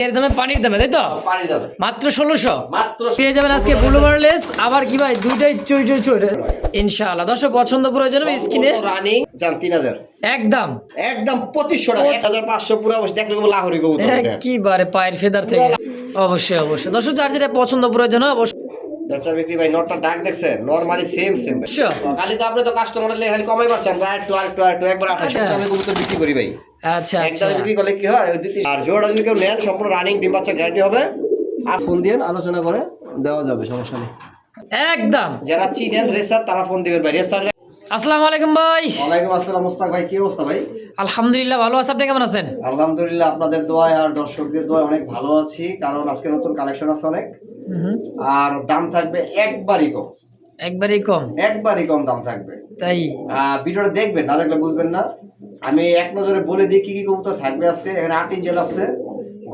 এর দামে পানির দামে, তাই তো? পানির দামে মাত্র 1600 মাত্র পেয়ে যাবেন আজকে ব্লু বারলেস। আবার কি ভাই, দুইটাই চুই চুই চুই ইনশাআল্লাহ। দর্শক পছন্দ প্রয়োজন হবে স্ক্রিনে রানিং জান 3000 একদম একদম 2500 টাকা 1500 পুরো অবশ্যই দেখলে কেবল লাহোরি কবুতর একেবারে পায়ের ফেদার থেকে। অবশ্যই অবশ্যই দর্শক, যার যেটা পছন্দ প্রয়োজন হয় অবশ্যই। আচ্ছা বিক্রি ভাই নটটা ডাক দেখছেন নরমালি সেম খালি তো আপনি তো কাস্টমার খালি কমাই পাচ্ছেন আর একটু একবার 2800 আমি কবুতর বিক্রি করি ভাই। আচ্ছা আচ্ছা, একদম বিক্রি করলে কি হয় ওই দুই আর জোড়া যদি কেউ নেন সম্পূর্ণ রানিং ডিম বাচ্চা গ্যারান্টি হবে। আর ফোন দিয়ে আলোচনা করে দেওয়া যাবে, সমস্যা নেই একদম। যারা চিনেন রেসার তারা ফোন দিবেন ভাই। রেসার আসসালামু আলাইকুম ভাই। ওয়ালাইকুম আসসালাম মুস্তাক ভাই, কি অবস্থা ভাই? আলহামদুলিল্লাহ ভালো আছি, আপনি কেমন আছেন? আলহামদুলিল্লাহ আপনাদের দোয়ায় আর দর্শকদের দোয়ায় অনেক ভালো আছি, কারণ আজকে নতুন কালেকশন আছে অনেক। আর দাম থাকবে একবারই কম, একবারই কম দাম থাকবে। তাই ভিডিওটা দেখবেন, না দেখলে বুঝবেন না। আমি এক নজরে বলে দিই কি কি কবুতর থাকবে আজকে। এখানে 8 ইঞ্চেল আছে,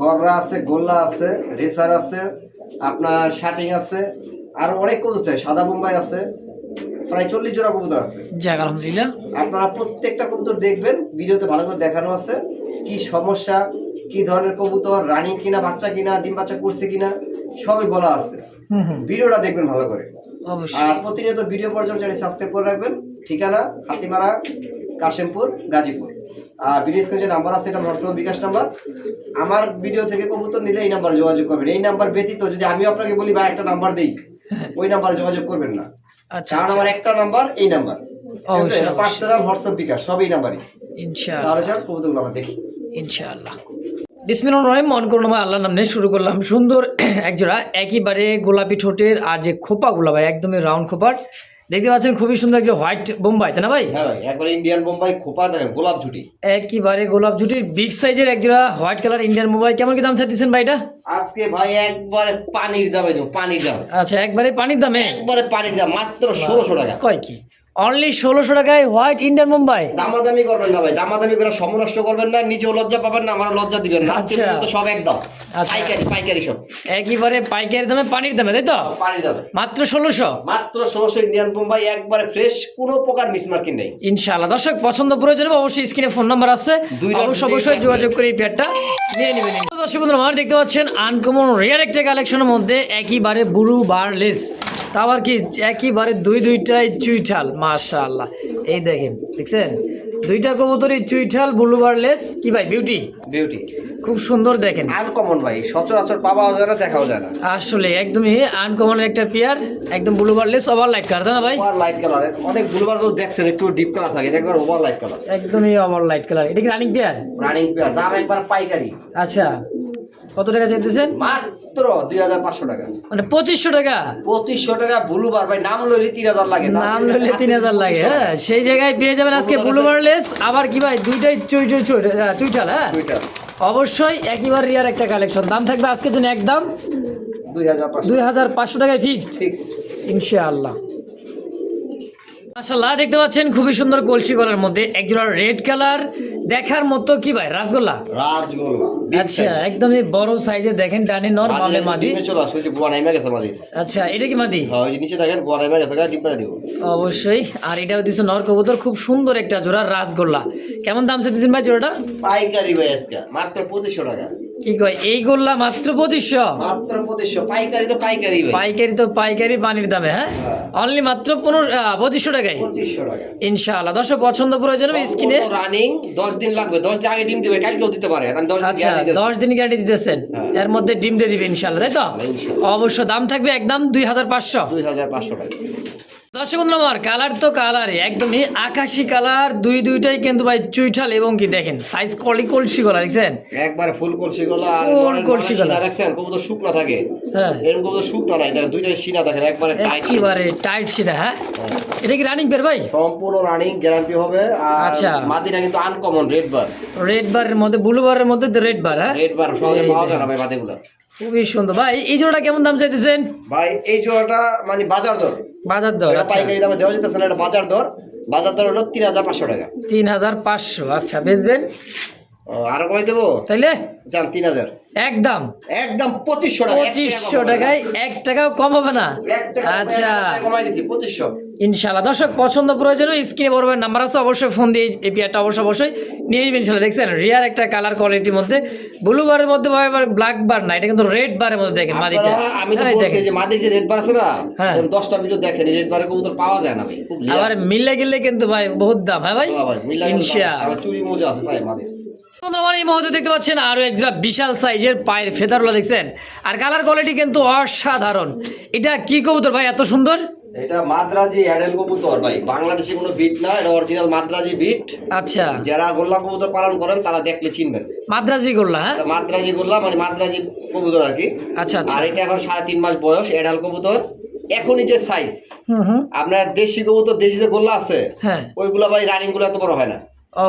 গররা আছে, গোল্লা আছে, রেসার আছে, আপনার শাটিং আছে, আর অনেক কবুতর আছে, সাদা বোম্বাই আছে, প্রায় 40 জোড়া কবুতর আছে। যাক আলহামদুলিল্লাহ। আপনারা প্রত্যেকটা কবুতর দেখবেন, ভিডিওতে ভালো করে দেখানো আছে কি সমস্যা, কি ধরনের কবুতর, রানিং কিনা, বাচ্চা কিনা, ডিম বাচ্চা করছে কিনা, সবই বলা আছে। ভিডিওটা দেখবেন ভালো করে অবশ্যই। আর প্রতিনিয়ত ভিডিও পর্যন্ত চ্যানেল সাবস্ক্রাইব করে রাখবেন। ঠিকানা হাতিমারা, কাশিমপুর, গাজীপুর। আর ভিডিও স্ক্রিনে যে নাম্বার আছে এটা হোয়াটসঅ্যাপ বিকাশ নাম্বার। আমার ভিডিও থেকে কবুতর নিলে এই নাম্বারে যোগাযোগ করবেন। এই নাম্বার ব্যতীত যদি আমি আপনাকে বলি বা একটা নাম্বার দেই, ওই নাম্বারে যোগাযোগ করবেন না। আচ্ছা, কারণ আমার একটা নাম্বার, এই নাম্বার, অবশ্যই পার্সোনাল হোয়াটসঅ্যাপ বিকাশ সব এই নাম্বারই। ইনশাআল্লাহ। তাহলে চল কবুতরগুলো আমরা দেখি ইনশাআল্লাহ। বিসমিল্লাহির রহমানির রহিম। মন করুন ভাই, আল্লাহর নাম নিয়ে শুরু করলাম। সুন্দর একজোড়া একেবারে গোলাপি ঠোঁটের, আর যে খোপাগুলো ভাই একদমই রাউন্ড খোপার দেখতে পাচ্ছেন, খুবই সুন্দর যে হোয়াইট বোম্বাই, তাই না ভাই? হ্যাঁ ভাই, একবার ইন্ডিয়ান বোম্বাই খোপা দেখেন, গোলাপ ঝুটি, একেবারে গোলাপ ঝুটির বিগ সাইজের একজোড়া হোয়াইট কালার ইন্ডিয়ান বোম্বাই। কেমন কি দাম চাইতেছেন ভাই এটা? আজকে ভাই একবারে পানির দামে দেবো, পানির দাম। আচ্ছা, একবারে পানির দামে, একবারে পানির দাম, মাত্র 1600 টাকা। কয় কি অনলি 1600 টাকায় হোয়াইট ইন্ডিয়ান বোম্বাই? দামাদামি করবেন না ভাই, দামাদামি করে সময় নষ্ট করবেন না, নিজেও লজ্জা পাবেন না, আমার লজ্জা দিবেন না। আজকে তো সব একদম পাইকারি, পাইকারি সব একেবারে পাইকারি দামে, পানির দামে, তাই তো? পানির দামে মাত্র 1600। মাত্র 1600 ইন্ডিয়ান বোম্বাই, একবারে ফ্রেশ, কোনো প্রকার মিসমার্কিং নেই। ইনশাআল্লাহ। দর্শক পছন্দ প্রয়োজন হবে অবশ্যই স্ক্রিনে ফোন নাম্বার আছে, অবশ্যই যোগাযোগ করে এই পেয়ারটা নিয়ে নেবেন। দর্শক বন্ধুরা আমার দেখতে পাচ্ছেন আনকমন রেয়ার একটা কালেকশনের মধ্যে একেবারে ব্লু বারলেস, তা আবার কি একেবারে দুইটাই চুইঠাল। মাশাআল্লাহ, এই দেখেন, দেখছেন দুইটা কবুতরই চুইঠাল, ব্লু বারলেস। কি ভাই বিউটি, বিউটি খুব সুন্দর, দেখেন আনকমন ভাই, সচরাচর পাওয়া যায় না, দেখাও যায় না। আসলে একদমই আনকমন একটা পেয়ার, একদম ব্লু বারলেস ওভার লাইট কালার, তাই না ভাই? ওভার লাইট কালার, অনেক ব্লুবার তো দেখছেন একটু ডিপ কালার থাকে, এটা একবার ওভার লাইট কালার, একদমই ওভার লাইট কালার। এটা কি রানিং পেয়ার? রানিং পেয়ার, দাম একবার পাইকারি। আচ্ছা, কত টাকা চাইতেছেন? মাত্র 2500 টাকা, মানে 2500 টাকা। 2500 টাকা ব্লুবার ভাই, নাম লইলে 3000 লাগে, নাম লইলে 3000 লাগে। হ্যাঁ, সেই জায়গায় পেয়ে যাবেন আজকে ব্লু বারলেস। আবার কি ভাই, দুইটাই চুইঠাল। হ্যাঁ অবশ্যই একেবারে রিয়ার একটা কালেকশন। দাম থাকবে আজকের জন্য একদম 2500 টাকায় ফিক্সড ইনশাআল্লাহ। মাশাআল্লাহ, দেখতে পাচ্ছেন খুবই সুন্দর কলসি গলার মধ্যে একজোড়া রেড কালার, দেখার মতো কি ভাই রাসগোল্লা। আচ্ছা, একদমই বড় সাইজে, দেখেন ডানে নর বামে মাদি। আচ্ছা, এটা কি মাদি? অবশ্যই। আর এটাও দিচ্ছে নর কবুতর, খুব সুন্দর একটা জোড়া রাসগোল্লা। কেমন দাম চাইতেছেন ভাই জোড়াটা? পাইকারি ভাই আজকে মাত্র 2500 টাকা। কি কয়, এই গোল্লা মাত্র 2500? মাত্র 2500, পাইকারি তো পাইকারি ভাই, পাইকারি তো পাইকারি পানির দামে। হ্যাঁ অনলি মাত্র 2500 টাকায় 2500 টাকা ইনশাআল্লাহ। দর্শক পছন্দ প্রয়োজন হবে স্ক্রিনে। রানিং 10 দিন লাগবে, 10 দিন আগে ডিম দিবে, কালকেও দিতে পারে। কারণ 10 দিন আচ্ছা, 10 দিন গ্যারান্টি দিতেছেন, এর মধ্যে ডিম দিয়ে দিবে ইনশাআল্লাহ, তাই তো? অবশ্য দাম থাকবে একদম 2500 টাকা। দর্শক বন্ধুরা আমার কালার তো কালারই একদমই আকাশি কালার, দুইটাই কিন্তু ভাই চুইঠাল, এবং কি দেখেন সাইজ কলসি গলা, দেখছেন একবারে ফুল কলসি গলা, আর ফুল কলসি গলা দেখছেন কবুতর শুকনা থাকে। হ্যাঁ, এরকম কবুতর শুকনা নাই, এটা দুইটাই সিনা দেখেন, একবারে টাইট, একেবারে টাইট সিনা। হ্যাঁ, এটা কি রানিং বের ভাই? সম্পূর্ণ রানিং গ্যারান্টি হবে। আর আচ্ছা, মাদিনা কিন্তু আনকমন রেড বারের মধ্যে, ব্লু বারের মধ্যে রেড বার। হ্যাঁ, রেড বার সহজে পাওয়া যায় না ভাই মাদিগুলো। খুবই সুন্দর ভাই। এই জোড়াটা কেমন দাম চাইতেছেন ভাই? এই জোড়াটা মানে বাজার দর, আচ্ছা, পাইকারি দামে দেওয়া যেতেছে না, এটা বাজার দর। বাজার দর হলো 3500 টাকা। 3500। আচ্ছা, বেচবেন? আরো কমাই দেবো তাইলে যান 3000 একদম একদম 2500 টাকা 2500 টাকায় 1 টাকাও কম হবে না। আচ্ছা কমাই দিছি 2500। ইনশাআল্লাহ দর্শক পছন্দ প্রয়োজন স্ক্রিনে বড় ভাইয়ের নাম্বার আছে, অবশ্যই ফোন দিয়ে এই পেয়ারটা অবশ্যই নিয়ে নেবেন ইনশাআল্লাহ। দেখছেন রিয়ার একটা কালার কোয়ালিটির মধ্যে, ব্লু বারের মধ্যে ভাই ব্ল্যাক বার না, এটা কিন্তু রেড বারের মধ্যে দেখেন মাদিটা। আমি তো হ্যাঁ, বলছি দেখেন। যে মাদির যে রেড বার আছে না, হ্যাঁ। 10টা ভিডিও দেখেন রেড বারে কবুতর পাওয়া যায় না ভাই, খুব রেয়ার। আবার মিললে গেলে কিন্তু ভাই বহুত দাম। হ্যাঁ ভাই ভাই মিলা ইনশাআল্লাহ। আবার চুরি মোজা আছে ভাই মাদির। আমার এই মুহূর্তে দেখতে পাচ্ছেন আরো একটা বিশাল সাইজের পায়ের ফেদারগুলো দেখছেন, আর কালার কোয়ালিটি কিন্তু অসাধারণ। এটা কি কবুতর ভাই এত সুন্দর? এটা মাদ্রাজি অ্যাডেল কবুতর ভাই, বাংলাদেশি কোনো বিট না, এটা অরিজিনাল মাদ্রাজি বিট। আচ্ছা যারা গোল্লা কবুতর পালন করেন তারা দেখলে চিনবেন। মাদ্রাজি গোল্লা। হ্যাঁ এটা মাদ্রাজি গোল্লা মানে মাদ্রাজি কবুতর আর কি। আচ্ছা আচ্ছা। আর এটা এখন 3.5 মাস বয়স, অ্যাডাল কবুতর। এখনই যে সাইজ হুম আপনার দেশি কবুতর, দেশি যে গোল্লা আছে হ্যাঁ ওইগুলা ভাই রানিং গুলো এত বড় হয় না।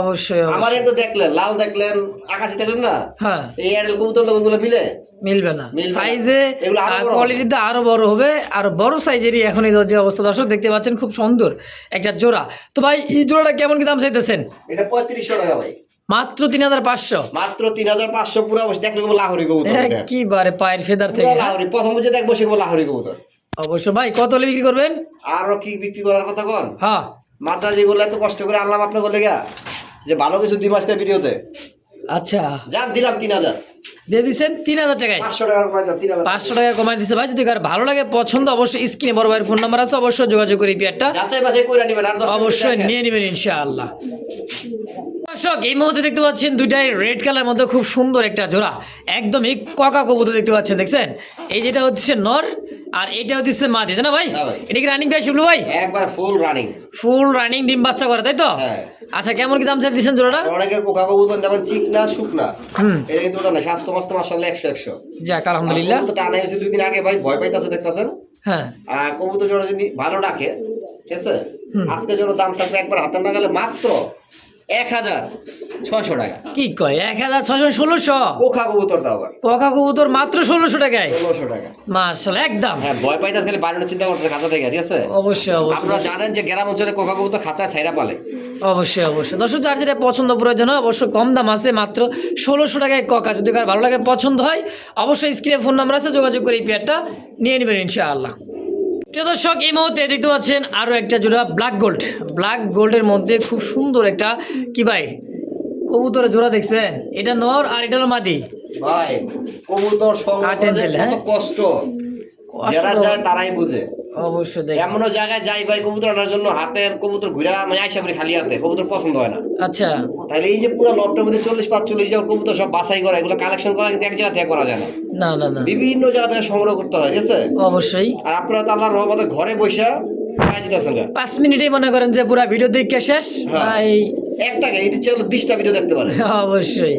অবশ্যই আমার এটা দেখলেন, লাল দেখলেন, আকাশি দেখলেন না, হ্যাঁ এই অ্যাডাল কবুতর ওইগুলো মিলে মিলবে না মিলবে না। সাইজে, এগুলো আরো বড় হবে। কোয়ালিটিতে আরো বড় হবে, আর বড় সাইজেরই এখন এই যে অবস্থা দর্শক দেখতে পাচ্ছেন, খুব সুন্দর একটা জোড়া। তো ভাই এই জোড়াটা কেমন কি দাম চাইতেছেন? এটা 3500 টাকা ভাই, মাত্র 3500। মাত্র 3500 পুরো বসে দেখলে কেবল লাহোরি কবুতর। এটা এটা কি বারে পায়ের ফেদার পুরো থেকে। হ্যাঁ? লাহোরি, প্রথম যে দেখবো সে কেবল লাহোরি কবুতর। অবশ্য ভাই কত হলে বিক্রি করবেন? আরো কি বিক্রি করার কথা কন? হ্যাঁ মাদ্রাজি গোল্লা এত কষ্ট করে আনলাম আপনার বলে গা যে ভালো কিছু দিম আজকে ভিডিওতে। আচ্ছা যান দিলাম 3000, দিয়ে দিচ্ছেন 3000 টাকায়। 500 টাকা কমাই দাও 3000। 500 টাকা কমাই দিচ্ছে ভাই। যদি কার ভালো লাগে পছন্দ অবশ্যই স্ক্রিনে বড় ভাইয়ের ফোন নাম্বার আছে, অবশ্যই যোগাযোগ করে এই পেয়ারটা যাচাই বাছাই করে নেবেন, আর 10 অবশ্যই নিয়ে নেবেন ইনশাআল্লাহ। দর্শক এই মুহূর্তে দেখতে পাচ্ছেন দুইটাই রেড কালার মধ্যে খুব সুন্দর একটা জোড়া, একদমই ককা কবুতর দেখতে পাচ্ছেন। দেখছেন এই যেটা হচ্ছে নর আর এটা হচ্ছে মাদি, তাই না ভাই? হ্যাঁ ভাই। এটা কি রানিং ভাই শিবলু ভাই? একবার ফুল রানিং। ফুল রানিং ডিম বাচ্চা করে তাই তো? হ্যাঁ। আচ্ছা কেমন কি দাম চাই দিচ্ছেন জোড়াটা? অনেকের কোকা কবুতর যেমন চিকনা শুকনা, হুম এটা কিন্তু ওটা না, স্বাস্থ্য মাস্ত মাশাআল্লাহ 100 যাক আলহামদুলিল্লাহ। কবুতরটা আনা হয়েছে 2 দিন আগে ভাই, ভয় পাইতাছে দেখতাছেন। হ্যাঁ আর কবুতর জোড়া যদি ভালো ডাকে, ঠিক আছে, আজকে জোড়া দাম থাকবে একবার হাতের নাগালে মাত্র 1600 টাকা। কি কয় 1600 1600? কোকা কবুতর দাও আবার ককা কবুতর মাত্র 1600 টাকায়? 1600 টাকা। মাশাআল্লাহ একদম। হ্যাঁ ভয় পাইতাছে খালি বাড়ির চিন্তা করতে খাঁচা থেকে, ঠিক আছে। অবশ্যই অবশ্যই আপনারা জানেন যে গ্রাম অঞ্চলে কোকা কবুতর খাঁচা ছাইরা পালে। অবশ্যই দর্শক যার যেটা পছন্দ প্রয়োজন হয় অবশ্যই কম দাম আছে, মাত্র 1600 টাকায় ককা। যদি কার ভালো লাগে পছন্দ হয় অবশ্যই স্ক্রিনে ফোন নাম্বার আছে, যোগাযোগ করে এই পেয়ারটা নিয়ে নেবেন ইনশাআল্লাহ। প্রিয় দর্শক এই মুহূর্তে দেখতে পাচ্ছেন আরও একটা জোড়া ব্ল্যাক গোল্ডের মধ্যে খুব সুন্দর একটা কি ভাই কবুতরের জোড়া দেখছেন, এটা নর আর এটা হলো মাদি ভাই কবুতর কাটেন সংগ্রহ দিলে, কত হ্যাঁ? কষ্ট, কষ্ট যারা তো- যায় তারাই বুঝে। অবশ্যই দেখ। এমনও জায়গায় যাই ভাই কবুতর আনার জন্য হাতের কবুতর ঘুরা মানে আইসা করে খালি হাতে, কবুতর পছন্দ হয় না। আচ্ছা তাহলে এই যে পুরো লটটার মধ্যে 40-45 জন কবুতর সব বাছাই করা, এগুলো কালেকশন করা কিন্তু এক জায়গা থেকে করা যায় না, না না না বিভিন্ন জায়গা থেকে সংগ্রহ করতে হয়, ঠিক আছে। অবশ্যই আর আপনারা তো আল্লাহর রহমতে ঘরে বসে কাজ দিতেছেন না, 5 মিনিটেই মনে করেন যে পুরো ভিডিও দেখে শেষ হ্যাঁ। ভাই। একটাকে এই চ্যানেল 20টা ভিডিও দেখতে পারে। অবশ্যই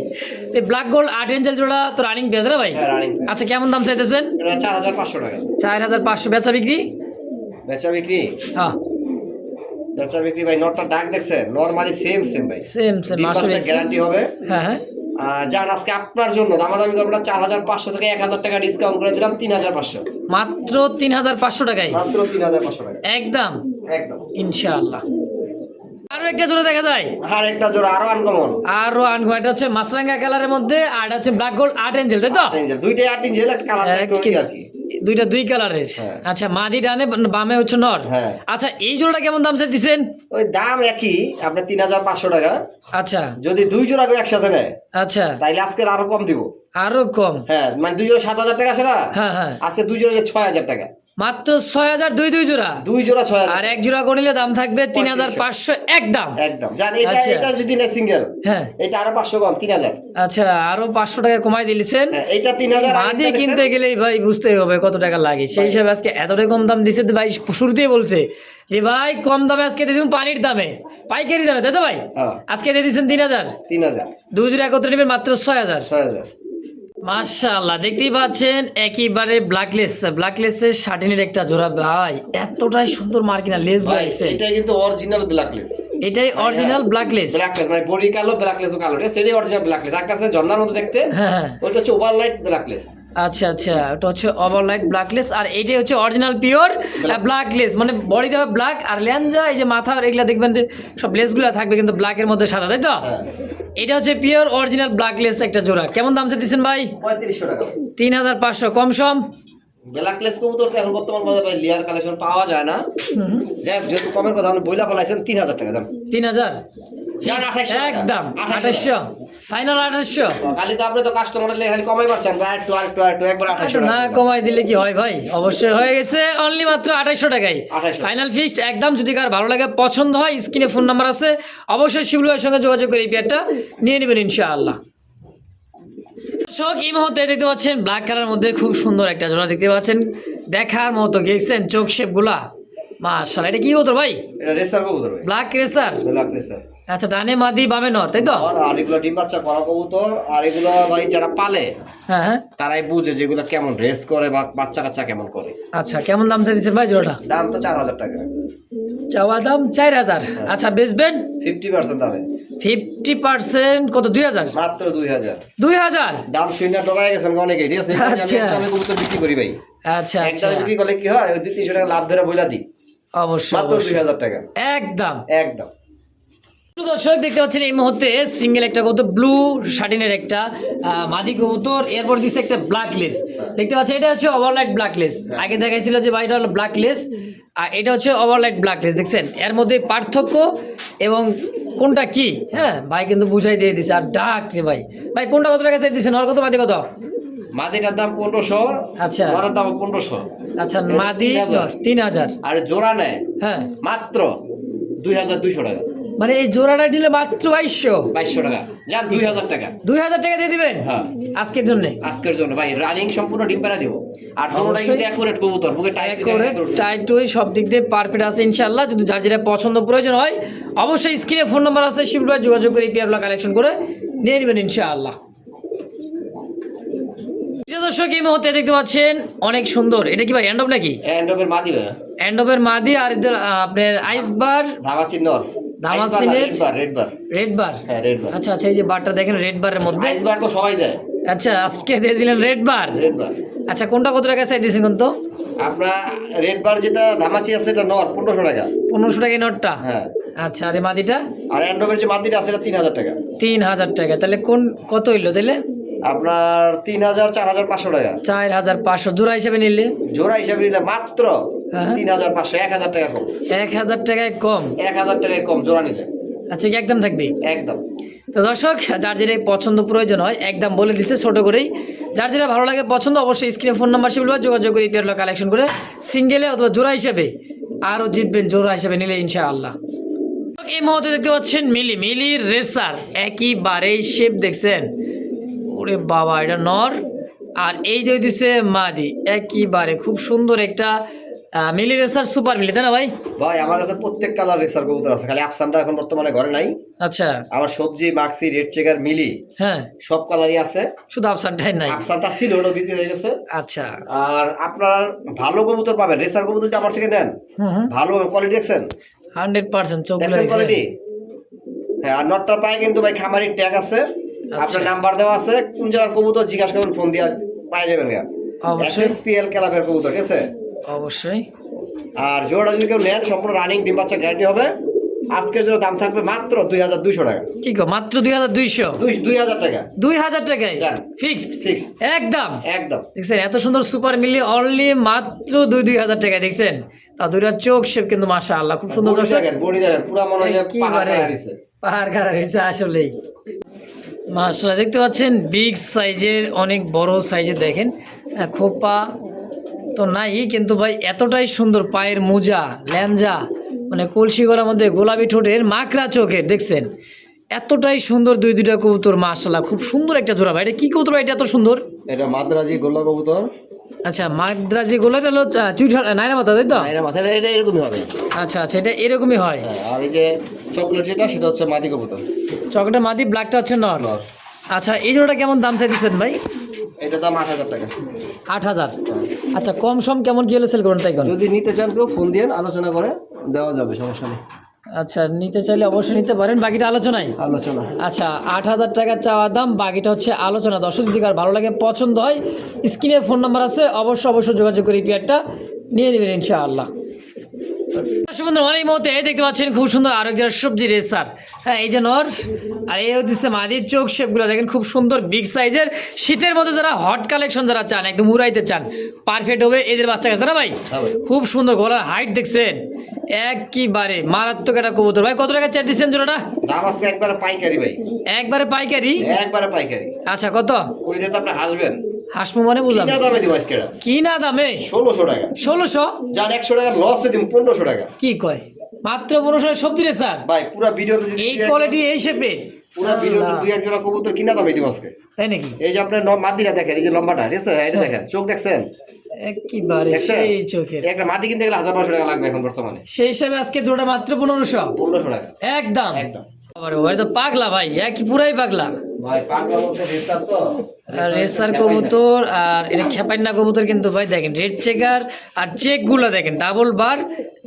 ব্ল্যাক গোল্ড 8 এঞ্জেল জোড়া তো রানিং পেয়ে না ভাই? হ্যাঁ রানিং। আচ্ছা কেমন দাম চাইতেছেন? এটা 4500 টাকা 4500 বেচা বিক্রি? বেচা বিক্রি, হ্যাঁ বেচা বিক্রি ভাই নটটা দাগ দেখছেন, নরমালি সেম ভাই, সেম মাসুর গ্যারান্টি হবে। হ্যাঁ হ্যাঁ যান আজকে আপনার জন্য দামাদামি করবো না, 4500 থেকে 1000 টাকা ডিসকাউন্ট করে দিলাম 3500, মাত্র 3500 টাকায় মাত্র 3500 টাকা একদম একদম ইনশাআল্লাহ। আরো একটা জোড়া দেখা যায়, আর একটা জোড়া আরো আনকমন আরো আনকো, এটা হচ্ছে মাছরাঙ্গা কালারের মধ্যে আর এটা হচ্ছে ব্ল্যাক গোল্ড 8 এঞ্জেল তাই তো? দুইটাই 8 ইঞ্চি একটা কালার আর কি, দুইটা দুই কালারের। হ্যাঁ। আচ্ছা মাদি ডানে বামে হচ্ছে নর। হ্যাঁ। আচ্ছা এই জোড়াটা কেমন দাম চাইতেছেন? ওই দাম একই আপনার 3500 টাকা। আচ্ছা যদি দুই জোড়া কেউ একসাথে নেয় আচ্ছা তাইলে আজকে আরো কম দিব। আরো কম? হ্যাঁ মানে দুই জোড়া 7000 টাকা আছে না, হ্যাঁ হ্যাঁ আজকে দুই জোড়া 6000 টাকা, মাত্র 6000 দুই জোড়া। দুই জোড়া 6000 আর এক জোড়া গণিলে দাম থাকবে 3500 একদম। একদম। জান এটা আচ্ছা। এটা যদি না সিঙ্গেল, হ্যাঁ এটা আরো 500 কম 3000। আচ্ছা আরো 500 টাকা কমাই দিয়েছেন। হ্যাঁ এটা 3000। মাদি কিনতে গেলেই ভাই বুঝতেই হবে কত টাকা লাগে, সেই হিসাবে আজকে এতটাই কম দাম দিচ্ছে তো ভাই। শুরুতেই বলছে যে ভাই কম দামে আজকে দিয়ে দিন, পানির দামে পাইকারি দামে তাই তো ভাই? হ্যাঁ আজকে দিয়ে দিচ্ছেন 3000, 3000 দুই জোড়া একত্রে নেবেন মাত্র 6000। 6000। মাশাআল্লাহ দেখতেই পাচ্ছেন একেবারে ব্ল্যাকলেসের শার্টিনের একটা জোড়া ভাই, এতটাই সুন্দর মার্কিনা লেস ভাই লাগছে। এটা কিন্তু অরিজিনাল ব্ল্যাকলেস, এটাই অরিজিনাল ব্ল্যাকলেস। ব্ল্যাকলেস মানে বডি কালো, ব্ল্যাকলেসও কালো, সেটাই অরিজিনাল ব্ল্যাকলেস। আর কাছে ঝর্ণার মতো দেখতে, হ্যাঁ হ্যাঁ ওটা হচ্ছে ওভারলাইট ব্ল্যাকলেস। আচ্ছা আচ্ছা ওটা হচ্ছে ওভারলাইট ব্ল্যাকলেস, আর এইটাই হচ্ছে অরিজিনাল পিওর ব্ল্যাকলেস, মানে বডিটা হবে ব্ল্যাক আর লেঞ্জা এই যে মাথার এগুলা দেখবেন যে সব লেসগুলো থাকবে কিন্তু ব্ল্যাকের মধ্যে সাদা তাই তো? হ্যাঁ এটা হচ্ছে পিওর অরিজিনাল ব্ল্যাকলেস একটা জোড়া, কেমন দাম চাইতেছেন ভাই? 3500 টাকা। 3500, কম সম? ব্ল্যাকলেস কবুতর তো এখন বর্তমান বাজারে ভাই লেয়ার কালেকশন পাওয়া যায় না। যাই হোক, যেহেতু কমের কথা আপনি বইলা ফলাইছেন, 3000 টাকা দাম। 3000 যান 2800 টাকা। একদম 2800, ফাইনাল 2800। খালি তো আপনি তো কাস্টমারের লেগে খালি কমাই পাচ্ছেন, আরেকটু একবার 2800 না টাকা। কমাই দিলে কি হয় ভাই? অবশ্যই হয়ে গেছে, অনলি মাত্র 2800 টাকায় 2800 ফাইনাল ফিক্সড একদম। যদি কার ভালো লাগে, পছন্দ হয়, স্ক্রিনে ফোন নাম্বার আছে, অবশ্যই শিবলু ভাইয়ের সঙ্গে যোগাযোগ করে এই পেয়ারটা নিয়ে নেবেন ইনশাআল্লাহ। দর্শক, এই মুহূর্তে দেখতে পাচ্ছেন ব্ল্যাক কালার মধ্যে খুব সুন্দর একটা জোড়া দেখতে পাচ্ছেন, দেখার মতো, দেখছেন চোখ শেপ গুলা, মাশাআল্লাহ। এটা কি কবুতর ভাই? এটা রেসার কবুতর ভাই, ব্ল্যাক রেসার। Black racer. আচ্ছা, ডানে মাদি বামে নর, তাই তো? আর এগুলো ডিম বাচ্চা করা কবুতর, আর এগুলো ভাই যারা পালে হ্যাঁ হ্যাঁ। তারাই বুঝে যেগুলো কেমন রেস করে বা বাচ্চা কাচ্চা কেমন করে। আচ্ছা, কেমন দাম চাইছেন ভাই জোড়াটা? দাম তো 4000 টাকা। চাওয়া দাম 4000। আচ্ছা, বেচবেন 50% দামে। 50% কত? 2000? মাত্র 2000। 2000? দাম শুনে ডরাই গেছেন অনেকে, ঠিক আছে? আমি আচ্ছা। এক দামে কবুতর বিক্রি করি ভাই। আচ্ছা এক আচ্ছা, দামে বিক্রি করলে কি হয়, ওই 200-300 টাকা লাভ ধরে বইলা দিই। অবশ্যই মাত্র অবশ্যই। 2000 টাকা একদম একদম। দর্শক, দেখতে পাচ্ছেন এই মুহূর্তে সিঙ্গেল একটা কবুতর, ব্লু শাটিনের একটা মাদি কবুতর, এরপর দিচ্ছে একটা ব্ল্যাকলেস। দেখতে পাচ্ছেন এটা হচ্ছে ওভারলাইট ব্ল্যাকলেস। আগে দেখাইছিল যে ভাই এটা হলো ব্ল্যাকলেস, আর এটা হচ্ছে ওভারলাইট ব্ল্যাকলেস। দেখছেন এর মধ্যে পার্থক্য এবং কোনটা কি, হ্যাঁ ভাই কিন্তু বুঝাই দিয়ে দিছে। আর ডাক রে ভাই, ভাই কোনটা কত টাকা চাই দিচ্ছেন? আর কত মাদি কত? মাদিটার দাম 1500। আচ্ছা নরের দাম 1500। আচ্ছা, এটা মাদি 3000 3000। আর জোড়া নেয় হ্যাঁ, মাত্র 2200 টাকা। মানে এই জোড়াটা নিলে মাত্র 2200। 2200 টাকা। যান 2000 টাকা। 2000 টাকা দিয়ে দিবেন হ্যাঁ, আজকের জন্য? আজকের জন্য ভাই রানিং সম্পূর্ণ ডিম পাড়া দিব। আর কোনোটাই কিন্তু অ্যাকুরেট কবুতর, বুকে টাইট করে টাইট হয়ে সব দিক দিয়ে পারফেক্ট আছে ইনশাআল্লাহ। যদি যার যেটা পছন্দ প্রয়োজন হয়, অবশ্যই স্ক্রিনে ফোন নাম্বার আছে, শিবলু ভাই যোগাযোগ করে এই পেয়ারগুলো কালেকশন করে নিয়ে নেবেন ইনশাআল্লাহ। প্রিয় দর্শক, এই মুহূর্তে দেখতে পাচ্ছেন অনেক সুন্দর, এটা কি ভাই হ্যান্ড অফ নাকি? এন্ডোবের মাদি ভাই, হ্যান্ড অফের মাদি, আর এদের আপনার আইসবার ধামাচিন নর, ধামাচিনের রেড বার। রেড বার। হ্যাঁ, রেড বার। আচ্ছা আচ্ছা, এই যে বারটা দেখেন রেড বারের মধ্যে। আইস বার তো সবাই দেয়। আচ্ছা, আজকে দিয়ে দিলেন রেড বার। রেড বার। আচ্ছা, কোনটা কত টাকা চাই দিয়েছেন তো? আপনার রেড বার যেটা ধামাচি আছে এটা নর 1500 টাকা। 1500 টাকা নোটটা? হ্যাঁ। আচ্ছা, আর এই মাদিটা? আর এন্ডোবের যে মাদিটা আছে এটা 3000 টাকা। 3000 টাকা। তাহলে কোন কত হইলো তাহলে? আপনার 3000, 4500 টাকা। 4500 জোড়া হিসেবে নিলে? জোড়া হিসাবে নিলে মাত্র হ্যাঁ। 3500, 1000 টাকা কম। 1000 টাকায় কম? 1000 টাকায় কম জোড়া নিলে। আচ্ছা, কি একদম থাকবে? একদম। তো দর্শক, যার যেটা পছন্দ প্রয়োজন হয় একদম বলে দিচ্ছে ছোট করেই, যার যেটা ভালো লাগে পছন্দ, অবশ্যই স্ক্রিনে ফোন নাম্বার শিবলু ভাই যোগাযোগ করে এই পেয়ারগুলো কালেকশন করে সিঙ্গেলে অথবা জোড়া হিসেবে আরও জিতবেন জোড়া হিসেবে নিলে ইনশাআল্লাহ। এই মুহূর্তে দেখতে পাচ্ছেন মিলি রেসার, একইবারেই শেপ দেখছেন, ওরে বাবা, এটা নর, আর এই যে দিচ্ছে মাদি, একইবারে খুব সুন্দর একটা মিলি রেসার, সুপার মিলি, তাই না ভাই? ভাই আমার কাছে প্রত্যেক কালার রেসার কবুতর আছে, খালি আফসানটা এখন বর্তমানে ঘরে নাই। আচ্ছা। আমার সবজি, মাক্সি, রেড চেকার, মিলি হ্যাঁ, সব কালারই আছে। শুধু আফসানটাই নাই? আফসানটা ছিল, ওটা বিক্রি হয়ে গেছে। আচ্ছা। আর আপনারা ভালো কবুতর পাবেন, রেসার কবুতর যদি আমার থেকে নেন, হুম, ভালো কোয়ালিটি দেখছেন, 100% চোখ দেখছেন লাগছে। কোয়ালিটি। হ্যাঁ, আর নটটার পায়ে কিন্তু ভাই খামারির ট্যাগ আছে, আপনার নাম্বার দেওয়া আছে, কোন জায়গার কবুতর জিজ্ঞাসা করবেন, ফোন দিয়ে পাই যাবেন। অবশ্যই। এসপিএল ক্লাবের কবুতর, ঠিক আছে? অবশ্যই। আর জোড়া যদি কেউ নেন, সম্পূর্ণ রানিং ডিম বাচ্চা গ্যারান্টি হবে। আজকের জন্য দাম থাকবে মাত্র 2200 টাকা। কি গো, মাত্র 2200? 2000 টাকা। 2000 টাকায় যান। ফিক্সড? ফিক্স একদম একদম। দেখছেন এত সুন্দর সুপার মিলি, অনলি মাত্র 2000 টাকায়। দেখছেন তা দুইটা চোখ শেপ কিন্তু মাশাআল্লাহ খুব সুন্দর। বডি দেখেন, বডি দেখেন, পুরো মনে হয় যে পাহাড় একেবারে কাটাইছে। পাহাড় কাটা রয়েছে আসলেই মাশাআল্লাহ। দেখতে পাচ্ছেন বিগ সাইজের, অনেক বড় সাইজের, দেখেন খোপা তো নাই কিন্তু ভাই এতটাই সুন্দর, পায়ের মোজা, ল্যাঞ্জা, মানে কলসি গলার মধ্যে গোলাপি ঠোঁটের, মাকড়া চোখের, দেখছেন এতটাই সুন্দর দুইটা কবুতর মাশাআল্লাহ। খুব সুন্দর একটা জোড়া ভাই। এটা কি কবুতর ভাই, এটা এত সুন্দর? এটা মাদ্রাজি গোল্লা কবুতর। আচ্ছা, মাদ্রাজি গোলাটা হলো চুইঠাল নাইরা মাথা, তাই তো? এটা মাথায় এটা এরকমই হবে। আচ্ছা আচ্ছা, এটা এরকমই হয়। হ্যাঁ, আর এই যে চকলেট যেটা, সেটা হচ্ছে মাদি কবুতর। চকটা মাদি, ব্ল্যাকটা হচ্ছে নর। নর। আচ্ছা, এই জোড়াটা কেমন দাম চাইতেছেন ভাই? এটা দাম 8000 টাকা। 8000? আচ্ছা, কম সম কেমন কি হলে সেল করুন তাই কোন? যদি নিতে চান কেউ ফোন দিয়ে আলোচনা করে দেওয়া যাবে, সমস্যা নেই। আচ্ছা, নিতে চাইলে অবশ্যই নিতে পারেন, বাকিটা আলোচনায়। আলোচনা। আচ্ছা, 8000 টাকা চাওয়া দাম, বাকিটা হচ্ছে আলোচনা। দর্শক যদি কার ভালো লাগে, পছন্দ হয়, স্ক্রিনে ফোন নাম্বার আছে, অবশ্যই যোগাযোগ করে এই পেয়ারটা নিয়ে নেবেন ইনশাআল্লাহ। সুন্দর অনেক মতে দেখতে পাচ্ছেন খুব সুন্দর আরো একটা সবজি রেসার। হ্যাঁ এই যে নর আর এই হচ্ছে মাদির চোখ শেপগুলো দেখেন খুব সুন্দর বিগ সাইজের। শীতের মধ্যে যারা হট কালেকশন যারা চান একদম উড়াইতে চান পারফেক্ট হবে এদের বাচ্চা কাছে না ভাই। খুব সুন্দর গলার হাইট দেখছেন একবারে মারাত্মক একটা কবুতর ভাই। কত টাকা চাই দিচ্ছেন জোড়াটা? দাম আছে একবারে পাইকারি ভাই, একবারে পাইকারি। একবারে পাইকারি। আচ্ছা কত? কইলে তো আপনি হাসবেন। হাসমু মানে বুঝলাম কিনা দামে দিব আজকে কি না দামে 1600 টাকা। 1600 যার 100 টাকা লস দিম 1500 টাকা। কি কয় মাত্র 1500 সবজি রেসার ভাই পুরো ভিডিওতে যদি এই কোয়ালিটি এই শেপের পুরো ভিডিওতে দুই এক জোড়া কবুতর কিনা দামে দিব আজকে। তাই নাকি? এই যে আপনার মাদিরা দেখেন, এই যে লম্বাটা ঠিক আছে, এটা দেখেন চোখ দেখছেন একবারে দেখছেন? সেই চোখের। একটা মাদি কিনতে গেলে 1500 টাকা লাগবে এখন বর্তমানে। সেই হিসাবে আজকে জোড়া মাত্র 1500 1500 টাকা একদম। একদম। আরে ভাই তো পাগলা ভাই পুরাই পাগলা। ভাই পাগলা বলতে রেসার তো রেসার কবুতর আর এটা খেপাইনা কবুতর কিন্তু ভাই দেখেন রেড চেকার আর চেক গুলো দেখেন ডাবল বার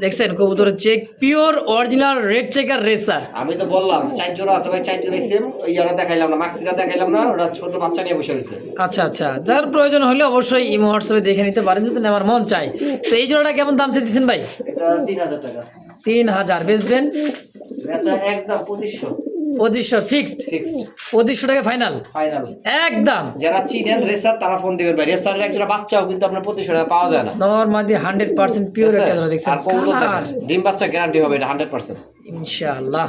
দেখছেন কবুতরের check pure original red checker racer. আমি তো বললাম 4 জোড়া আছে ভাই, 4 জোড়াই সেম। ইয়াটা দেখাইলাম না, মাক্সিটা দেখাইলাম না, ওটা ছোট বাচ্চা নিয়ে বসে রয়েছে। আচ্ছা আচ্ছা যার প্রয়োজন হলে অবশ্যই ইমো হোয়াটসঅ্যাপে দেখে নিতে পারেন যদি নেওয়ার মন চাই। তো এই জোড়াটা কেমন দাম চাইছেন ভাই? এটা 3000 টাকা। 3000 বেচবেন? বেচা একদম 2500 2500 ফিক্সড। ফিক্সড 2500 টাকা ফাইনাল ফাইনাল একদম। যারা চিনেন রেসার তারা ফোন দিবেন ভাই। রেসারের একটা বাচ্চাও কিন্তু আপনার 2500 টাকা পাওয়া যায় না। নরমালি 100% পিওর একটা জোড়া দেখছেন আর কবুতর কালার দেখেন, ডিম বাচ্চা গ্যারান্টি হবে এটা 100%। ইনশাআল্লাহ।